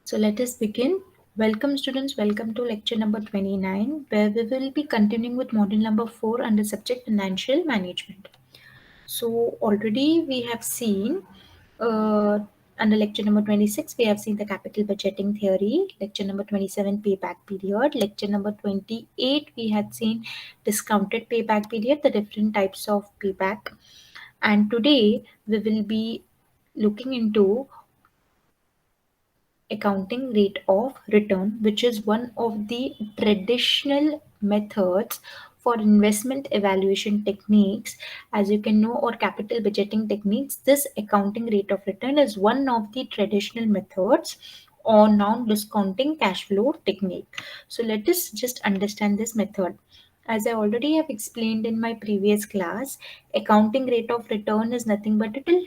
So let us begin. Welcome students, welcome to lecture number 29 where we will be continuing with module number 4 under subject financial management. So already we have seen under lecture number 26 we have seen the capital budgeting theory, lecture number 27 payback period, lecture number 28 we had seen discounted payback period, the different types of payback, and today we will be looking into accounting rate of return, which is one of the traditional methods for investment evaluation techniques. As you can know, or capital budgeting techniques, this accounting rate of return is one of the traditional methods or non-discounting cash flow technique. So let us just understand this method. As I already have explained in my previous class, accounting rate of return is nothing but it will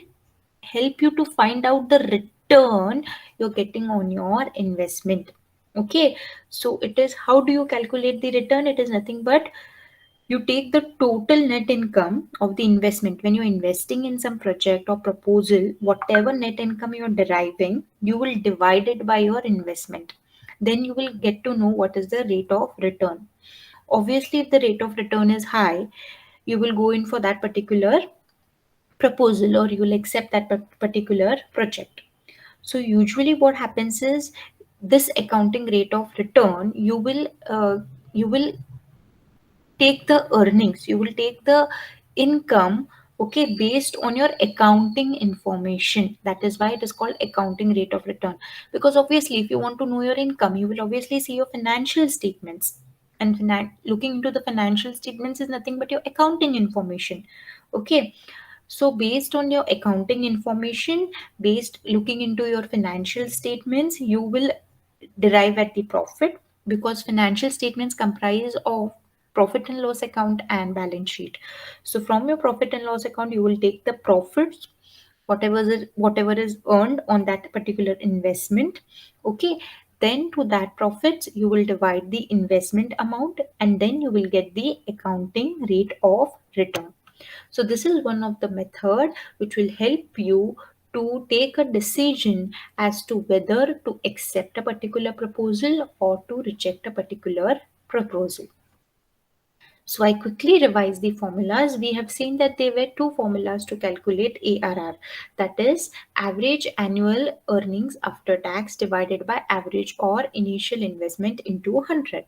help you to find out the return you're getting on your investment. Okay, so it is, how do you calculate the return? It is nothing but you take the total net income of the investment when you're investing in some project or proposal. Whatever net income you're deriving, you will divide it by your investment. Then you will get to know what is the rate of return. Obviously, if the rate of return is high, you will go in for that particular proposal or you will accept that particular project. So usually what happens is, this accounting rate of return, you will take the earnings, you will take the income, okay, based on your accounting information. That is why it is called accounting rate of return. Because obviously if you want to know your income, you will obviously see your financial statements, and looking into the financial statements is nothing but your accounting information. Okay, so based on your accounting information, based looking into your financial statements, you will derive at the profit, because financial statements comprise of profit and loss account and balance sheet. So from your profit and loss account, you will take the profits, whatever is earned on that particular investment. Okay, then to that profits you will divide the investment amount, and then you will get the accounting rate of return. So this is one of the method which will help you to take a decision as to whether to accept a particular proposal or to reject a particular proposal. So I quickly revise the formulas. We have seen that there were two formulas to calculate ARR. That is average annual earnings after tax divided by average or initial investment into 100.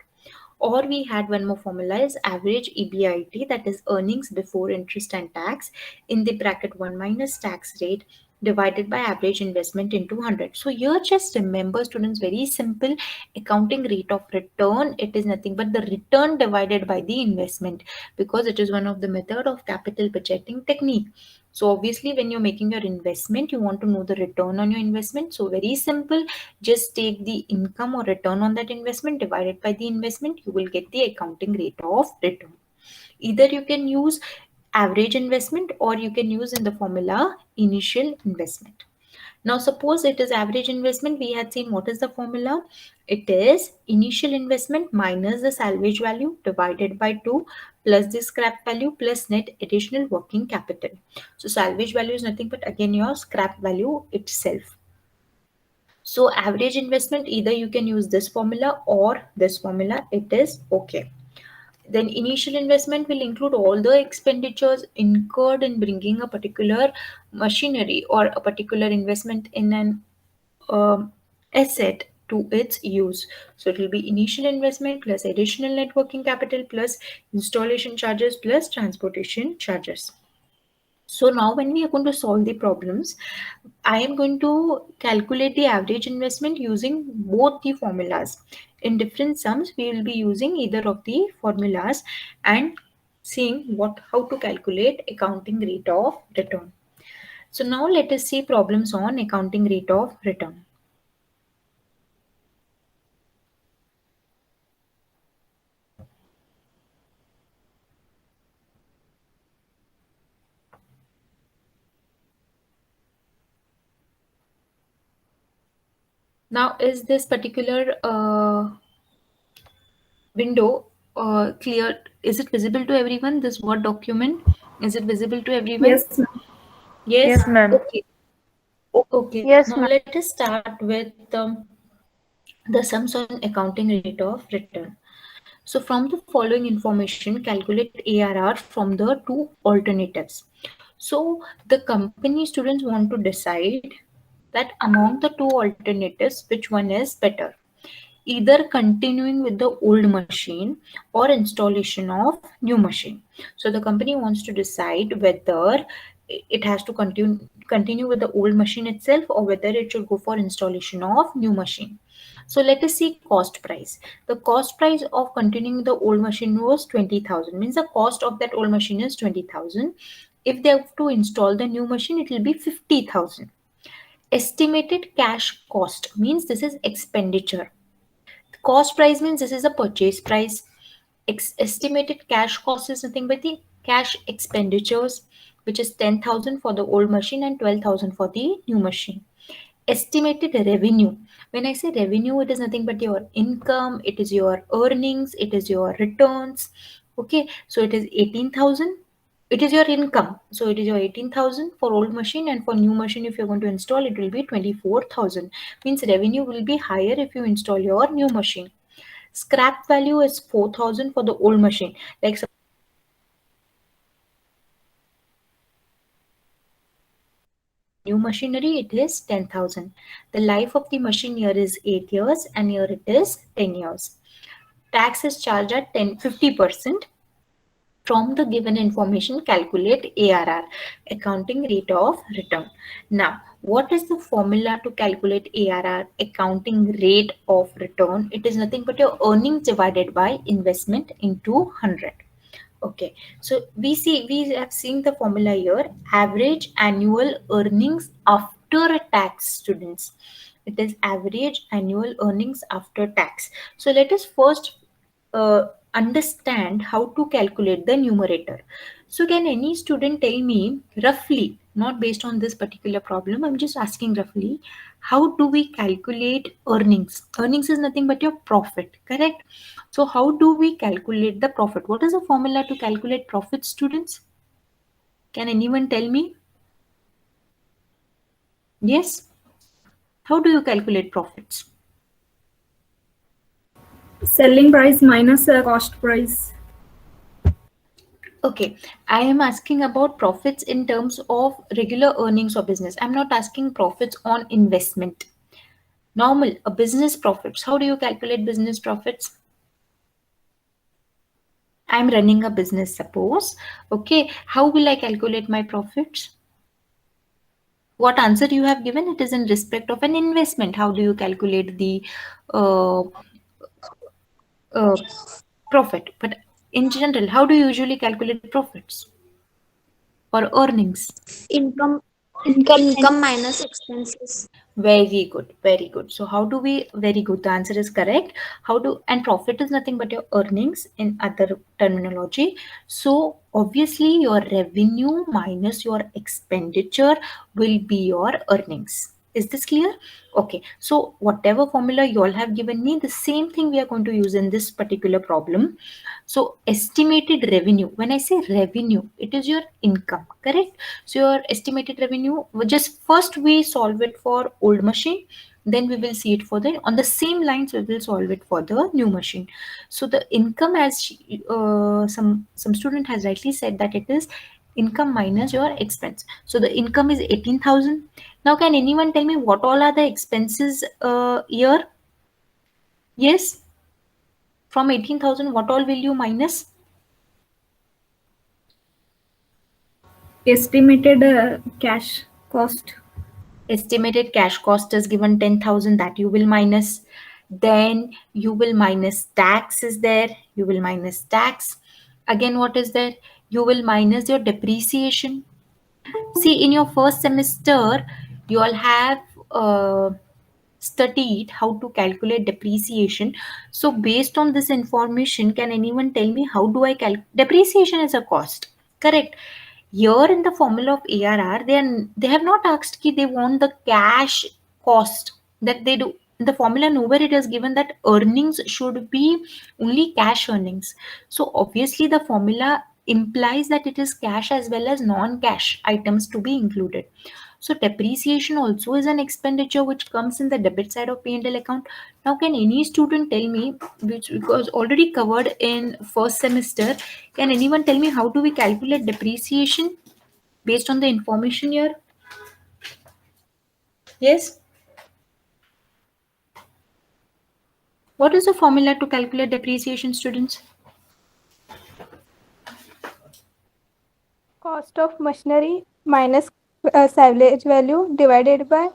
Or we had one more formula is average EBIT, that is earnings before interest and tax, in the bracket 1 minus tax rate divided by average investment into 100. So here just remember students, very simple, accounting rate of return, it is nothing but the return divided by the investment, because it is one of the method of capital budgeting technique. So obviously when you're making your investment, you want to know the return on your investment. So very simple, just take the income or return on that investment divided by the investment, you will get the accounting rate of return. Either you can use average investment or you can use in the formula initial investment. Now suppose it is average investment, we had seen what is the formula. It is initial investment minus the salvage value divided by 2 plus the scrap value plus net additional working capital. So salvage value is nothing but again your scrap value itself. So average investment, either you can use this formula or this formula, it is okay. Then initial investment will include all the expenditures incurred in bringing a particular machinery or a particular investment in an um, asset to its use. So it will be initial investment plus additional net working capital plus installation charges plus transportation charges. So now when we are going to solve the problems, I am going to calculate the average investment using both the formulas. In different sums, we will be using either of the formulas and seeing how to calculate accounting rate of return. So now let us see problems on accounting rate of return. Now is this particular window clear? Is it visible to everyone? This Word document, is it visible to everyone? Yes, ma'am. Yes. Yes, ma'am. Okay. Okay. Yes, Now ma'am. let us start with the sums on accounting rate of return. So from the following information, calculate ARR from the two alternatives. So the company students want to decide that among the two alternatives, which one is better. Either continuing with the old machine or installation of new machine. So the company wants to decide whether it has to continue with the old machine itself or whether it should go for installation of new machine. So let us see cost price. The cost price of continuing the old machine was 20,000. Means the cost of that old machine is 20,000. If they have to install the new machine, it will be 50,000. Estimated cash cost means this is expenditure. Cost price means this is a purchase price. Estimated cash cost is nothing but the cash expenditures, which is 10,000 for the old machine and 12,000 for the new machine. Estimated revenue. When I say revenue, it is nothing but your income, it is your earnings, it is your returns. Okay, so it is 18,000. It is your income. So it is your 18,000 for old machine, and for new machine, if you're going to install, it will be 24,000. Means revenue will be higher if you install your new machine. Scrap value is 4,000 for the old machine. Like new machinery, it is 10,000. The life of the machine here is 8 years and here it is 10 years. Tax is charged at 50%. From the given information, calculate ARR, accounting rate of return. Now, what is the formula to calculate ARR, accounting rate of return? It is nothing but your earnings divided by investment into 100. Okay, so we have seen the formula here. Average annual earnings after tax, students. It is average annual earnings after tax. So let us first understand how to calculate the numerator. So can any student tell me roughly, not based on this particular problem, I'm just asking roughly, how do we calculate earnings? Earnings is nothing but your profit, correct? So how do we calculate the profit? What is the formula to calculate profit, students? Can anyone tell me? Yes? How do you calculate profits? Selling price minus cost price. Okay, I am asking about profits in terms of regular earnings or business. I'm not asking profits on investment. Normal, a business profits. How do you calculate business profits? I'm running a business, suppose. Okay, how will I calculate my profits? What answer you have given? It is in respect of an investment. How do you calculate the uh, uh, profit? But in general, how do you usually calculate profits or earnings? Income, Income. income minus expenses. Very good, very good. So how do we, very good, the answer is correct. How do, and profit is nothing but your earnings in other terminology. So obviously your revenue minus your expenditure will be your earnings. Is this clear? Okay, so whatever formula you all have given me, the same thing we are going to use in this particular problem. So estimated revenue, when I say revenue, it is your income, correct? So your estimated revenue, just first we solve it for old machine, then we will see it for the, on the same lines we will solve it for the new machine. So the income, as some student has rightly said, that it is income minus your expense. So the income is 18,000. Now can anyone tell me what all are the expenses here? Yes, from 18,000 what all will you minus? Estimated cash cost. Estimated cash cost is given 10,000, that you will minus. Then you will minus tax is there. You will minus tax. Again, what is there? You will minus your depreciation. See, in your first semester, you all have studied how to calculate depreciation. So based on this information, can anyone tell me how do I calculate? Depreciation is a cost, correct? Here in the formula of ARR, they have not asked ki they want the cash cost, that they do. In the formula, nowhere it is given that earnings should be only cash earnings. So obviously the formula implies that it is cash as well as non-cash items to be included. So depreciation also is an expenditure which comes in the debit side of P&L account. Now, can any student tell me, which was already covered in first semester, can anyone tell me how do we calculate depreciation based on the information here? Yes? What is the formula to calculate depreciation, students? Cost of machinery minus salvage value divided by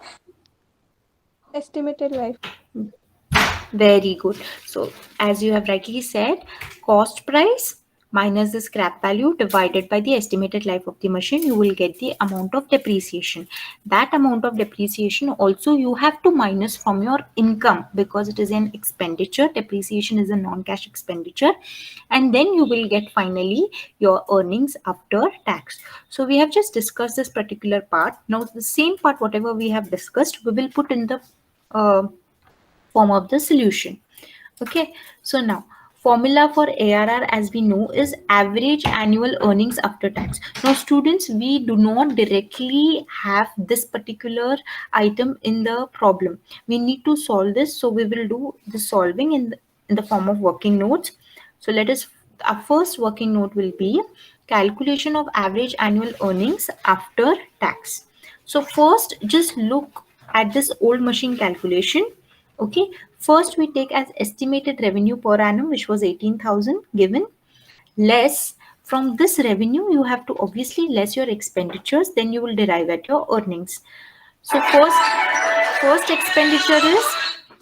estimated life. Very good. So, as you have rightly said, cost price minus the scrap value divided by the estimated life of the machine, you will get the amount of depreciation. That amount of depreciation also you have to minus from your income because it is an expenditure. Depreciation is a non-cash expenditure, and then you will get finally your earnings after tax. So we have just discussed this particular part. Now the same part, whatever we have discussed, we will put in the form of the solution. Okay, so now formula for ARR, as we know, is average annual earnings after tax. Now students, we do not directly have this particular item in the problem. We need to solve this, so we will do the solving in the form of working notes. So let us, our first working note will be calculation of average annual earnings after tax. So first just look at this old machine calculation. Okay, first we take as estimated revenue per annum, which was 18,000 given, less from this revenue you have to obviously less your expenditures, then you will derive at your earnings. So first expenditure is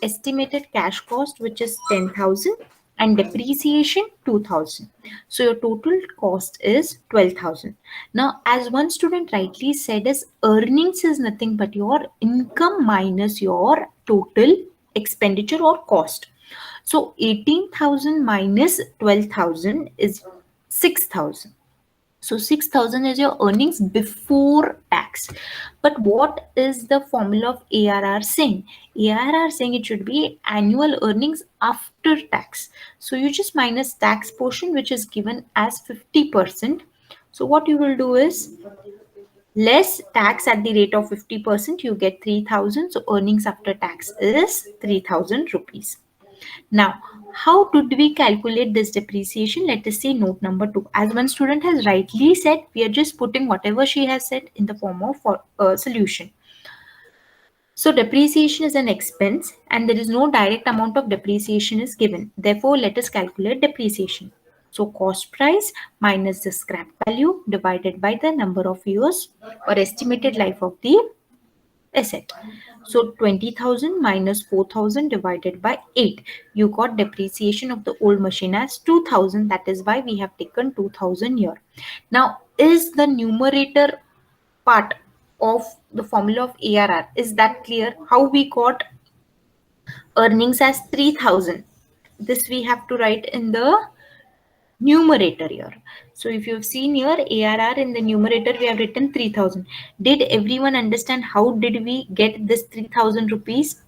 estimated cash cost, which is 10,000, and depreciation 2,000. So your total cost is 12,000. Now, as one student rightly said, is earnings is nothing but your income minus your total expenditure or cost. So 18,000 minus 12,000 is 6,000. So 6,000 is your earnings before tax. But what is the formula of ARR saying? ARR saying it should be annual earnings after tax. So you just minus tax portion, which is given as 50%. So what you will do is less tax at the rate of 50%, you get 3,000. So earnings after tax is 3,000 rupees. Now, how did we calculate this depreciation? Let us say note number 2. As one student has rightly said, we are just putting whatever she has said in the form of solution. So depreciation is an expense and there is no direct amount of depreciation is given. Therefore, let us calculate depreciation. So cost price minus the scrap value divided by the number of years or estimated life of the asset. So 20,000 minus 4,000 divided by 8. You got depreciation of the old machine as 2,000. That is why we have taken 2,000 here. Now, is the numerator part of the formula of ARR, is that clear? How we got earnings as 3,000? This we have to write in the numerator here. So if you've seen here ARR in the numerator, we have written 3,000. Did everyone understand how did we get this 3,000 rupees?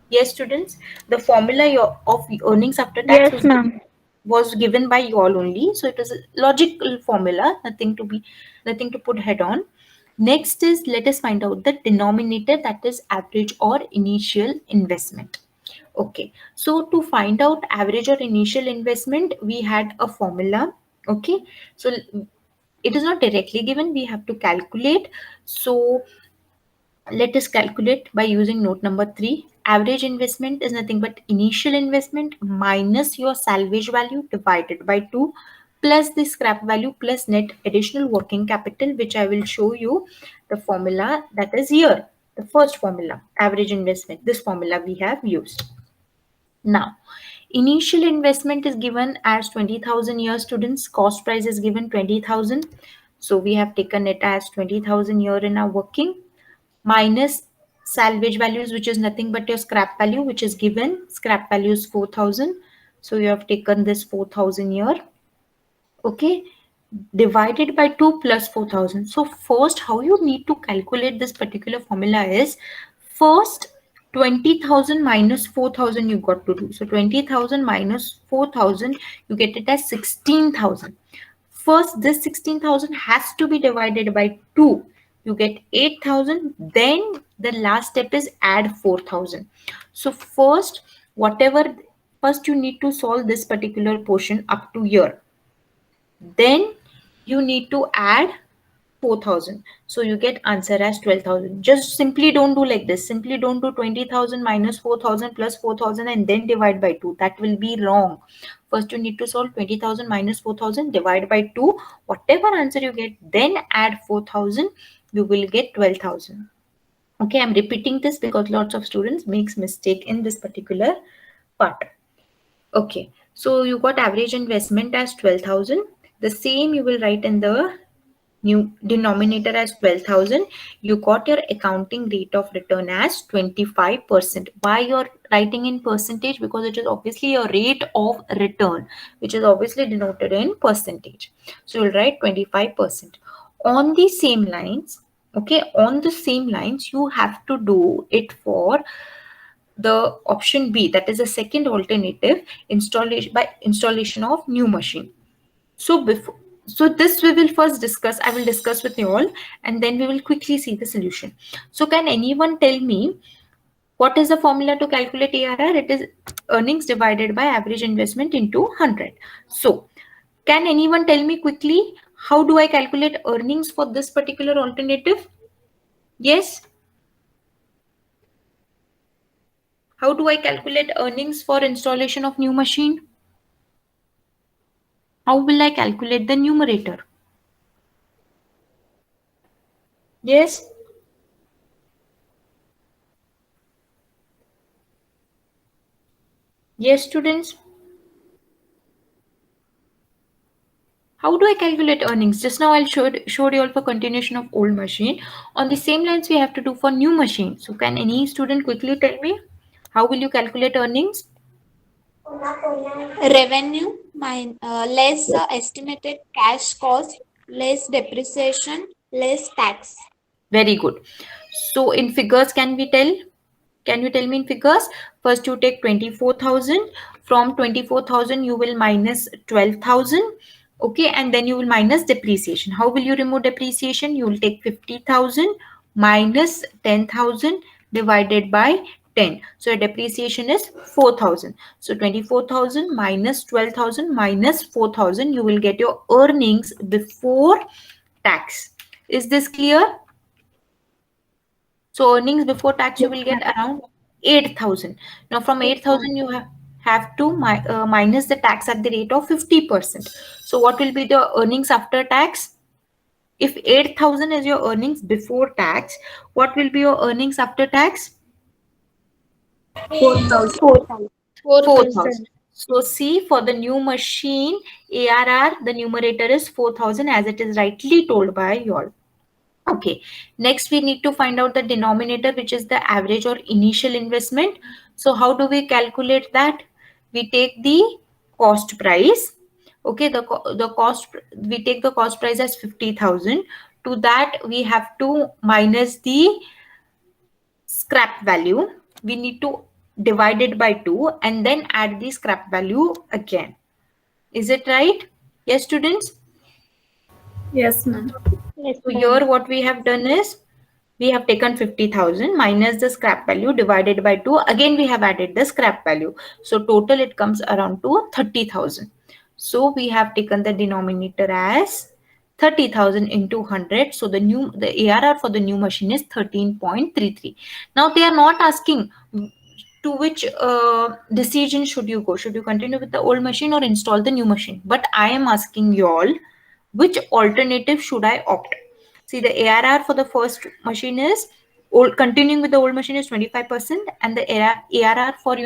Yes, students, the formula of earnings after tax Yes, ma'am. was given by you all only. So it is a logical formula, nothing to put head on. Next is, let us find out the denominator, that is average or initial investment. Okay, so to find out average or initial investment, we had a formula. Okay, so it is not directly given, we have to calculate. So let us calculate by using note number 3. Average investment is nothing but initial investment minus your salvage value divided by 2 plus the scrap value plus net additional working capital, which I will show you the formula that is here. The first formula, average investment, this formula we have used. Now, initial investment is given as 20,000 year students. Cost price is given 20,000. So we have taken it as 20,000 year in our working minus salvage values, which is nothing but your scrap value, which is given. Scrap value is 4,000. So you have taken this 4,000 here. Okay, divided by 2 plus 4,000. So first, how you need to calculate this particular formula is, first 20,000 minus 4,000 you got to do. So 20,000 minus 4,000, you get it as 16,000. First, this 16,000 has to be divided by 2 you get 8,000. Then the last step is add 4,000. So first you need to solve this particular portion up to here. Then you need to add 4,000. So you get answer as 12,000. Just simply don't do like this. Simply don't do 20,000 minus 4,000 plus 4,000 and then divide by 2. That will be wrong. First you need to solve 20,000 minus 4,000, divide by 2. Whatever answer you get, then add 4,000. You will get 12,000. Okay, I'm repeating this because lots of students makes mistake in this particular part. Okay, so you got average investment as 12,000. The same you will write in the new denominator as 12,000. You got your accounting rate of return as 25%. Why you're writing in percentage? Because it is obviously your rate of return, which is obviously denoted in percentage. So you'll write 25%. On the same lines, okay, on the same lines, you have to do it for the option B, that is a second alternative, installation of new machine. So this we will first discuss. I will discuss with you all, and then we will quickly see the solution. So can anyone tell me what is the formula to calculate ARR? It is earnings divided by average investment into 100. So can anyone tell me quickly how do I calculate earnings for this particular alternative? Yes. How do I calculate earnings for installation of new machine? How will I calculate the numerator? Yes. Yes, students. How do I calculate earnings? Just now I showed you all for continuation of old machine. On the same lines we have to do for new machine. So can any student quickly tell me how will you calculate earnings? Revenue less estimated cash cost, less depreciation, less tax. Very good. So in figures, can you tell me in figures? First you take 24,000. From 24,000 you will minus 12,000. Okay, and then you will minus depreciation. How will you remove depreciation? You will take 50,000 minus 10,000 divided by 10. So your depreciation is 4,000. So 24,000 minus 12,000 minus 4,000. You will get your earnings before tax. Is this clear? So earnings before tax you will get around 8,000. Now from 8,000 you have to minus the tax at the rate of 50%. So what will be the earnings after tax? If 8,000 is your earnings before tax, what will be your earnings after tax? 4,000. 4,000. So see, for the new machine ARR, the numerator is 4,000 as it is rightly told by you all. Okay, next we need to find out the denominator, which is the average or initial investment. So how do we calculate that? We take the cost price. Okay, the cost, we take the cost price as 50,000. To that we have to minus the scrap value. We need to divide it by 2 and then add the scrap value again. Is it right? Yes, students? Yes, ma'am. Yes, So here what we have done is we have taken 50,000 minus the scrap value divided by 2. Again we have added the scrap value. So total it comes around to 30,000. So we have taken the denominator as 30,000 into 100. So the ARR for the new machine is 13.33. Now they are not asking to which decision should you go. Should you continue with the old machine or install the new machine? But I am asking you all, which alternative should I opt? See, the ARR for the first machine is continuing with the old machine is 25%, and the ARR for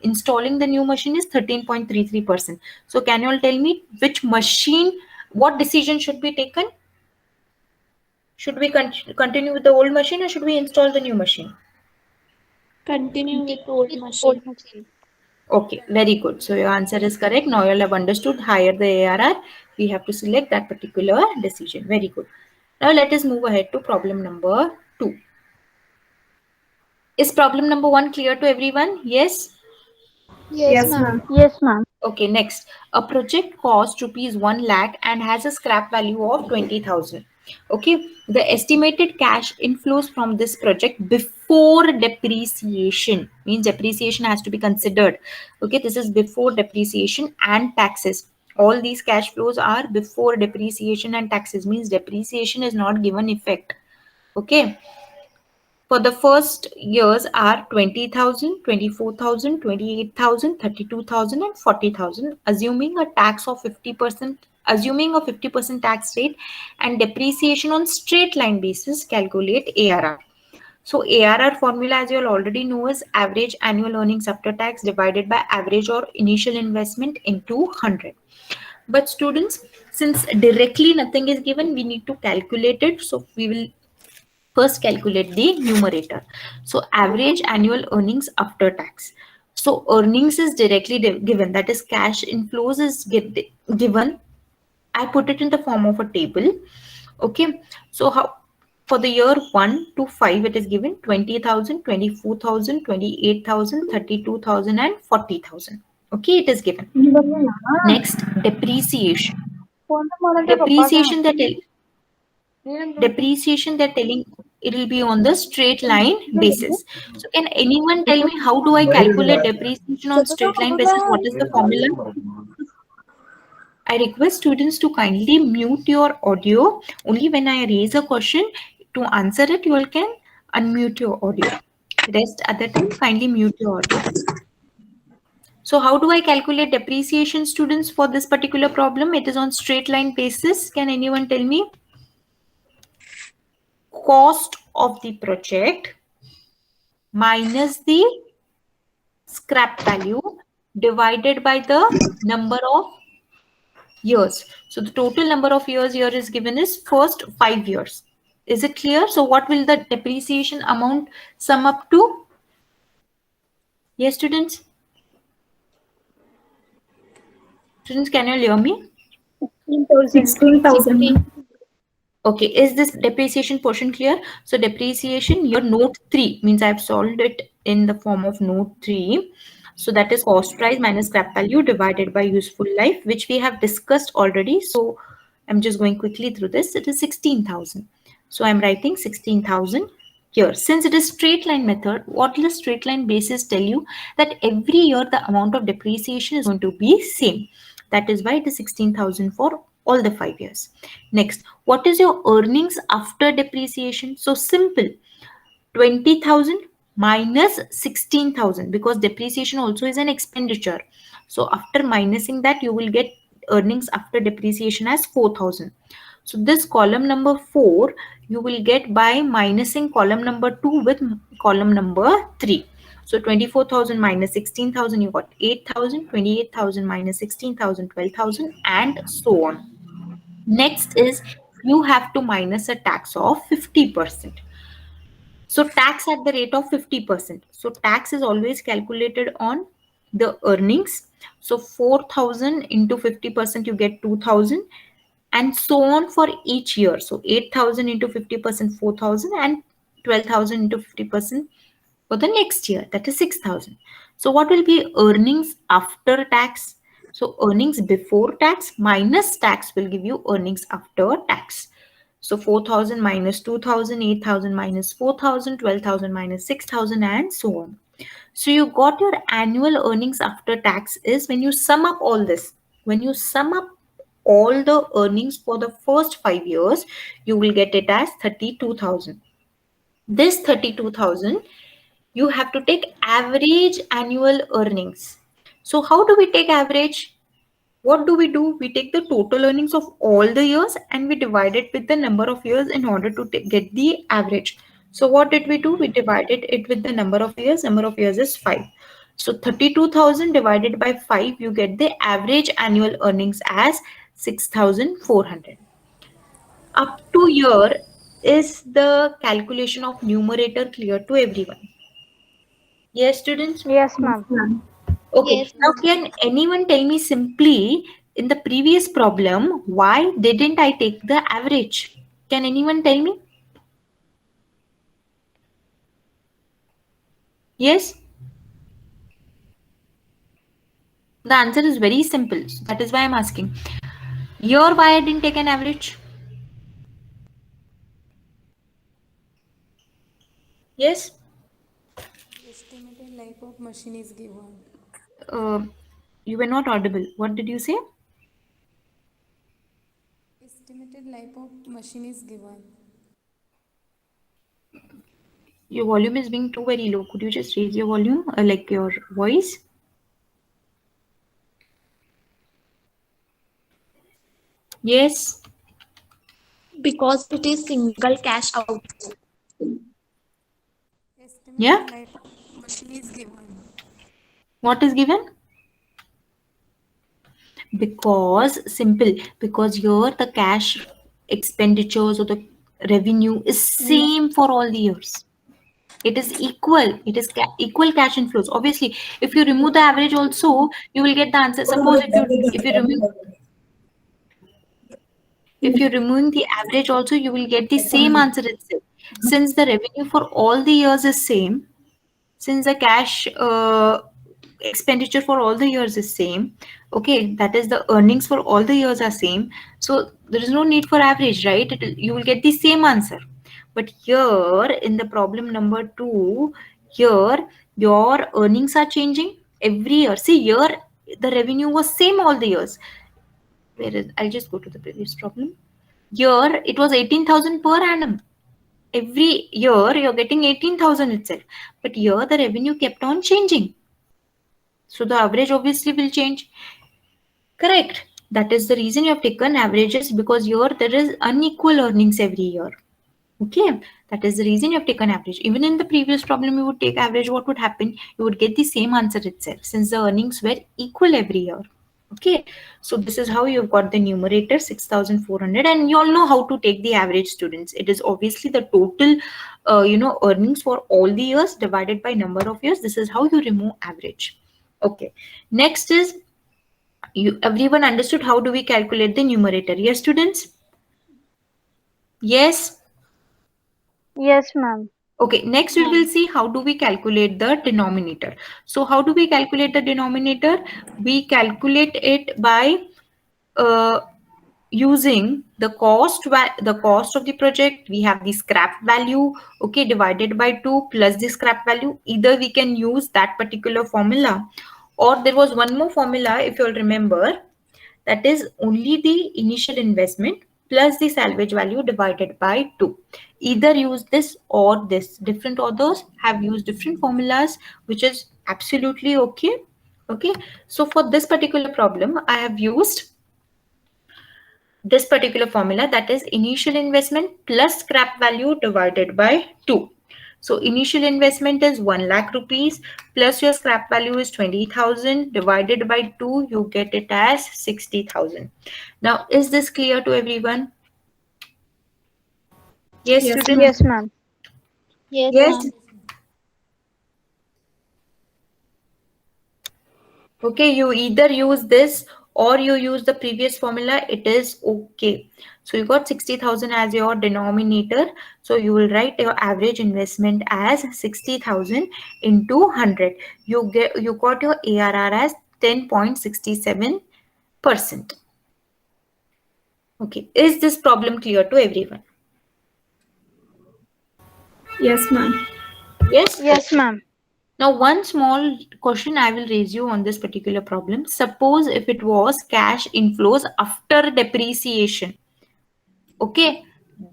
installing the new machine is 13.33%. So can you all tell me which machine, what decision should be taken? Should we continue with the old machine or should we install the new machine? Continue with old machine. Okay, very good. So your answer is correct. Now you all have understood higher the ARR, we have to select that particular decision. Very good. Now let us move ahead to problem number 2. Is problem number 1 clear to everyone? Yes? Yes, ma'am. Yes, ma'am. Okay, next. A project costs rupees 1 lakh and has a scrap value of 20,000. Okay, the estimated cash inflows from this project before depreciation, means depreciation has to be considered. Okay, this is before depreciation and taxes. All these cash flows are before depreciation and taxes, means depreciation is not given effect. Okay, for the first years are 20,000, 24,000, 28,000, 32,000, and 40,000, assuming a tax of 50%, assuming a 50% tax rate and depreciation on straight line basis, calculate ARR. So ARR formula, as you all already know, is average annual earnings after tax divided by average or initial investment into 100. But students, since directly nothing is given, we need to calculate it. So we will first calculate the numerator. So average annual earnings after tax. So earnings is directly given, that is cash inflows is given. I put it in the form of a table. Okay, so how for the year 1 to 5 it is given 20,000, 24,000, 28,000, 32,000, and 40,000. Okay, it is given. Next, depreciation. Depreciation that depreciation they're telling it will be on the straight line basis. So can anyone tell me how do I calculate depreciation on straight line basis? What is the formula? I request students to kindly mute your audio. Only when I raise a question to answer it, you all can unmute your audio. Rest other time, kindly mute your audio. So how do I calculate depreciation, students, for this particular problem? It is on straight line basis. Can anyone tell me? Cost of the project minus the scrap value divided by the number of years. So the total number of years here is given is first 5 years. Is it clear? So what will the depreciation amount sum up to? Yes, students? Students, can you hear me? 16,000. Okay, is this depreciation portion clear? So depreciation, your note 3 means I've solved it in the form of note 3. So that is cost price minus scrap value divided by useful life, which we have discussed already. So I'm just going quickly through this. It is 16,000. So I'm writing 16,000 here. Since it is straight line method, what will the straight line basis tell you? That every year the amount of depreciation is going to be same. That is why it is 16,000 for all the 5 years. Next, what is your earnings after depreciation? So simple, 20,000 minus 16,000, because depreciation also is an expenditure. So after minusing that, you will get earnings after depreciation as 4,000. So this column number 4 you will get by minusing column number 2 with column number 3. So 24,000 minus 16,000, you got 8,000, 28,000 minus 16,000, 12,000, and so on. Next is you have to minus a tax of 50%. So tax at the rate of 50%. So tax is always calculated on the earnings. So 4,000 into 50%, you get 2,000, and so on for each year. So 8,000 into 50%, 4,000, and 12,000 into 50% for the next year, that is 6,000. So what will be earnings after tax? So earnings before tax minus tax will give you earnings after tax. So 4,000 minus 2,000, 8,000 minus 4,000, 12,000 minus 6,000, and so on. So you got your annual earnings after tax is when you sum up all this. When you sum up all the earnings for the first 5 years, you will get it as 32,000. This 32,000, you have to take average annual earnings. So how do we take average? What do? We take the total earnings of all the years and we divide it with the number of years in order to get the average. So what did we do? We divided it with the number of years. Number of years is 5. So 32,000 divided by 5, you get the average annual earnings as 6,400. Up to here, is the calculation of numerator clear to everyone? Yes, students? Yes, ma'am. Okay, Yes, now ma'am. can anyone tell me simply in the previous problem, why didn't I take the average? Can anyone tell me? Yes? The answer is very simple. That is why I'm asking. Here, why I didn't take an average? Yes. Estimated life of machine is given. You were not audible. What did you say? Estimated life of machine is given. Your volume is being too very low. Could you just raise your volume, like your voice? Yes. Because it is single cash outflow. Yeah. Estimated life of machine is given. What is given? Because simple. Because here the cash expenditures or the revenue is same for all the years. It is equal. It is equal cash inflows. Obviously, if you remove the average also, you will get the answer. Suppose if you're removing the average also, you will get the same answer itself. Since the revenue for all the years is same, since the cash expenditure for all the years is same, okay, that is the earnings for all the years are same, so there is no need for average, right? You will get the same answer. But here in the problem number 2, here your earnings are changing every year. See, here the revenue was same all the years. I'll just go to the previous problem. Here it was 18,000 per annum. Every year you're getting 18,000 itself. But here the revenue kept on changing. So the average obviously will change. Correct. That is the reason you have taken averages, because here there is unequal earnings every year. Okay. That is the reason you have taken average. Even in the previous problem, you would take average. What would happen? You would get the same answer itself, since the earnings were equal every year. Okay, so this is how you've got the numerator 6,400, and you all know how to take the average, students. It is obviously the total earnings for all the years divided by number of years. This is how you remove average. Okay, next is, everyone understood how do we calculate the numerator? Yes, students? Yes. Yes, ma'am. Okay, next we will see how do we calculate the denominator. So how do we calculate the denominator? We calculate it by uh, using the cost of the project. We have the scrap value, okay, divided by 2 plus the scrap value. Either we can use that particular formula, or there was one more formula, if you'll remember, that is only the initial investment plus the salvage value divided by 2. Either use this or this. Different authors have used different formulas, which is absolutely okay. Okay, so for this particular problem, I have used this particular formula, that is initial investment plus scrap value divided by 2. So initial investment is 1 lakh rupees plus your scrap value is 20,000 divided by 2, you get it as 60,000. Now, is this clear to everyone? Yes, Yes, students? Yes, ma'am. Yes. Okay, you either use this or you use the previous formula, it is okay. So you got 60,000 as your denominator. So you will write your average investment as 60,000 into 100. You got your ARR as 10.67%. Okay, is this problem clear to everyone? yes, ma'am. Yes? Yes, ma'am. Now, one small question I will raise you on this particular problem. Suppose if it was cash inflows after depreciation, okay,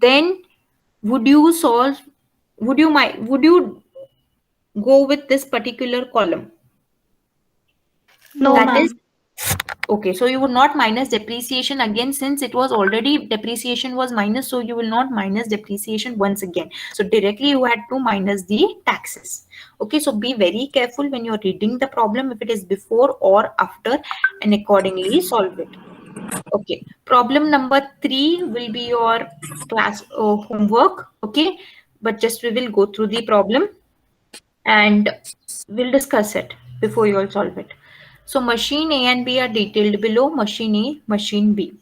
then would you solve, would you go with this particular column? No, That is, ma'am. okay, so you would not minus depreciation again, since it was already depreciation was minus, so you will not minus depreciation once again. So directly you had to minus the taxes. Okay, so be very careful when you're reading the problem, if it is before or after, and accordingly solve it. Okay, problem number 3 will be your class homework. Okay, but just we will go through the problem and we'll discuss it before you all solve it. So machine A and B are detailed below. Machine A, machine B.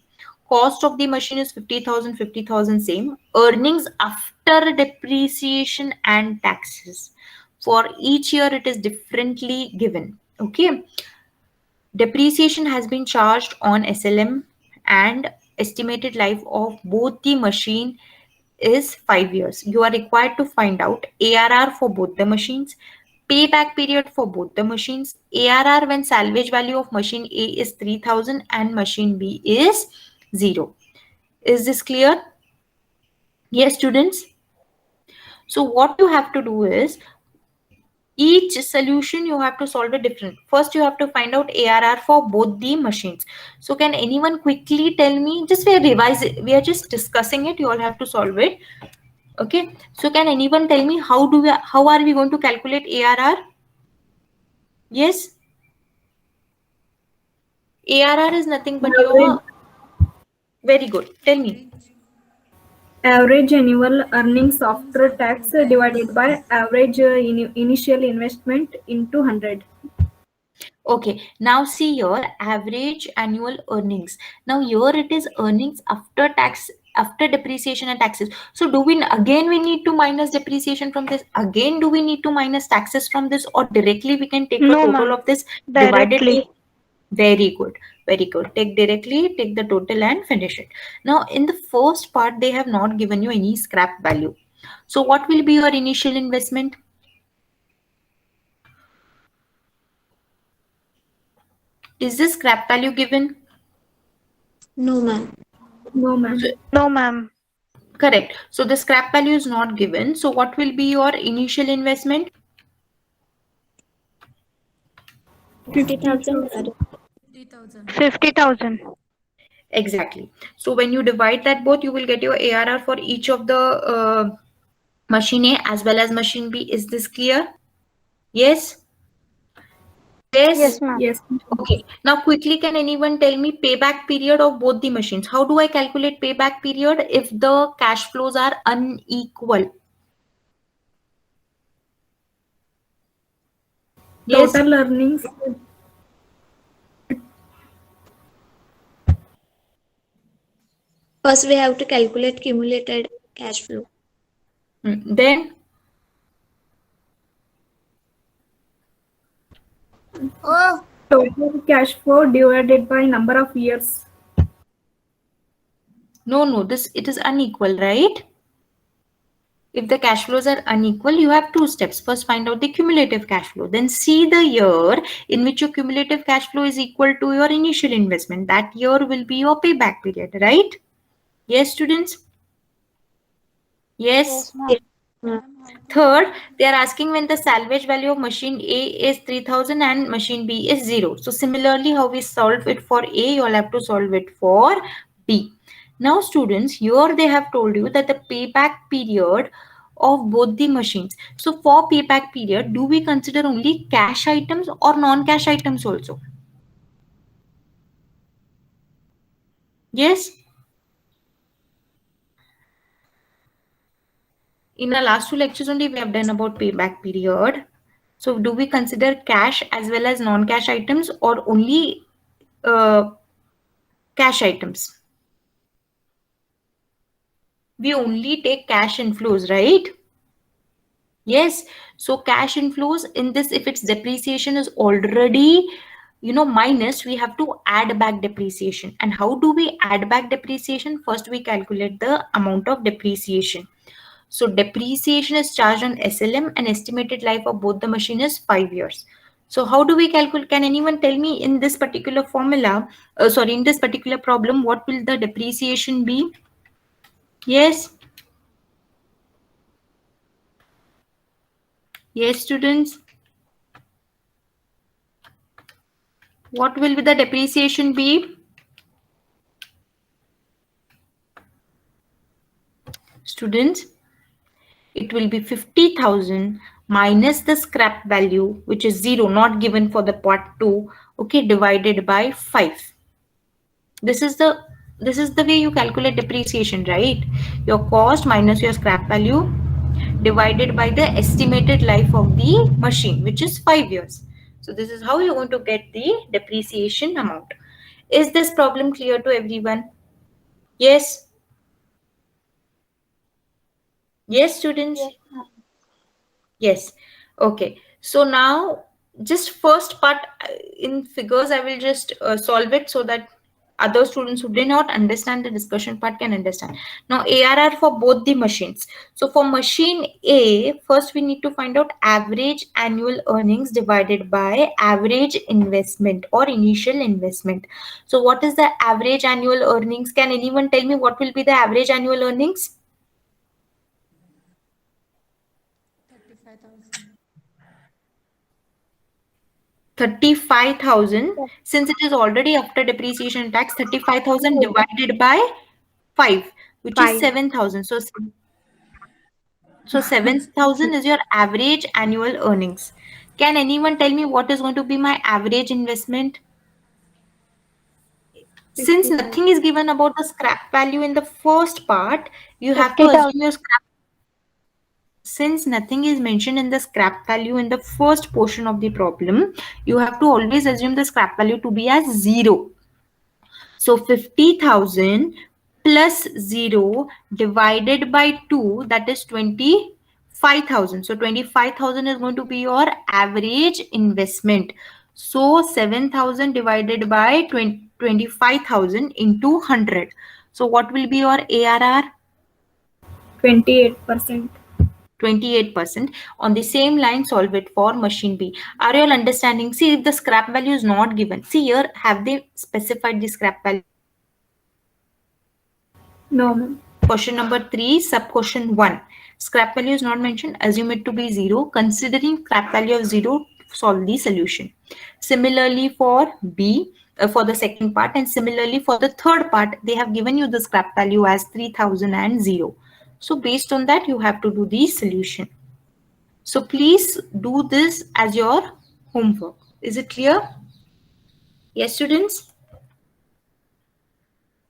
Cost of the machine is 50,000, 50,000 same. Earnings after depreciation and taxes. For each year it is differently given. Okay. Depreciation has been charged on SLM, and estimated life of both the machine is 5 years. You are required to find out ARR for both the machines, payback period for both the machines, ARR when salvage value of machine A is 3000 and machine B is 0. Is this clear? Yes, students? So what you have to do is, each solution you have to solve it different. First, you have to find out ARR for both the machines. So can anyone quickly tell me, just we are revising, we are just discussing it, you all have to solve it. Okay, so can anyone tell me how are we going to calculate ARR? Yes, ARR is nothing but your, very good, tell me. Average annual earnings after tax divided by average initial investment into 100. Okay, now see your average annual earnings. Now here it is earnings after tax, after depreciation and taxes. So do we again we need to minus depreciation from this? Again, do we need to minus taxes from this, or directly we can take a No, total ma'am. of this divided Directly. by? Very good, very good. Take directly, take the total and finish it. Now in the first part, they have not given you any scrap value. So what will be your initial investment? Is this scrap value given? No, ma'am. No, ma'am. No, ma'am. Correct. So the scrap value is not given. So what will be your initial investment? 50,000. 50,000. 50,000. Exactly. So when you divide that both, you will get your ARR for each of the machine A as well as machine B. Is this clear? Yes? Yes? Yes, ma'am. Yes. Okay. Now quickly, can anyone tell me payback period of both the machines? How do I calculate payback period if the cash flows are unequal? Yes? Total earnings. First, we have to calculate cumulated cash flow. Then? Total cash flow divided by number of years. No, it is unequal, right? If the cash flows are unequal, you have two steps. First, find out the cumulative cash flow. Then see the year in which your cumulative cash flow is equal to your initial investment. That year will be your payback period, right? Yes, students? Yes. ma'am. Third, they are asking when the salvage value of machine A is 3000 and machine B is 0. So similarly, how we solve it for A, you all have to solve it for B. Now students, here they have told you that the payback period of both the machines. So for payback period, do we consider only cash items or non-cash items also? Yes? In our last two lectures only, we have done about payback period. So do we consider cash as well as non-cash items or only cash items? We only take cash inflows, right? Yes. So cash inflows in this, if its depreciation is already, minus, we have to add back depreciation. And how do we add back depreciation? First, we calculate the amount of depreciation. So depreciation is charged on SLM and estimated life of both the machine is 5 years. So how do we calculate? Can anyone tell me in this particular formula, in this particular problem, what will the depreciation be? Yes. Yes, students. What will be the depreciation be? Students, it will be 50,000 minus the scrap value, which is 0, not given for the part 2, okay, divided by 5. This is the way you calculate depreciation, right? Your cost minus your scrap value divided by the estimated life of the machine, which is 5 years. So this is how you're going to get the depreciation amount. Is this problem clear to everyone? Yes? Yes, students? Yes. Okay. So now just first part in figures, I will just solve it so that Other students who did not understand the discussion part can understand. Now ARR for both the machines. So for machine A, first we need to find out average annual earnings divided by average investment or initial investment. So what is the average annual earnings? Can anyone tell me what will be the average annual earnings? 35,000. 35,000. Since it is already after depreciation tax, 35,000 divided by 5, which is 7,000. So 7,000 is your average annual earnings. Can anyone tell me what is going to be my average investment? Since nothing is given about the scrap value in the first part, you have to 50,000. assume your scrap. Since nothing is mentioned in the scrap value in the first portion of the problem, you have to always assume the scrap value to be as 0. So 50,000 plus 0 divided by 2, that is 25,000. So 25,000 is going to be your average investment. So 7,000 divided by 25,000 into 100. So what will be your ARR? 28%. 28%. On the same line, solve it for machine B. Are you all understanding? See, if the scrap value is not given, see here, have they specified the scrap value? No, ma'am. Question number 3, sub question 1. Scrap value is not mentioned. Assume it to be 0. Considering scrap value of 0, solve the solution. Similarly for B, for the second part, and similarly for the third part, they have given you the scrap value as 3,000 and 0. So based on that, you have to do the solution. So please do this as your homework. Is it clear? Yes, students?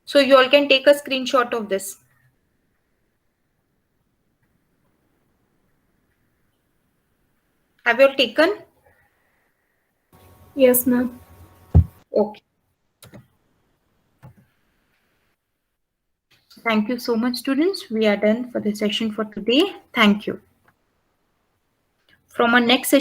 So you all can take a screenshot of this. Have you all taken? Yes, ma'am. Okay. Thank you so much, students. We are done for the session for today. Thank you. From our next session,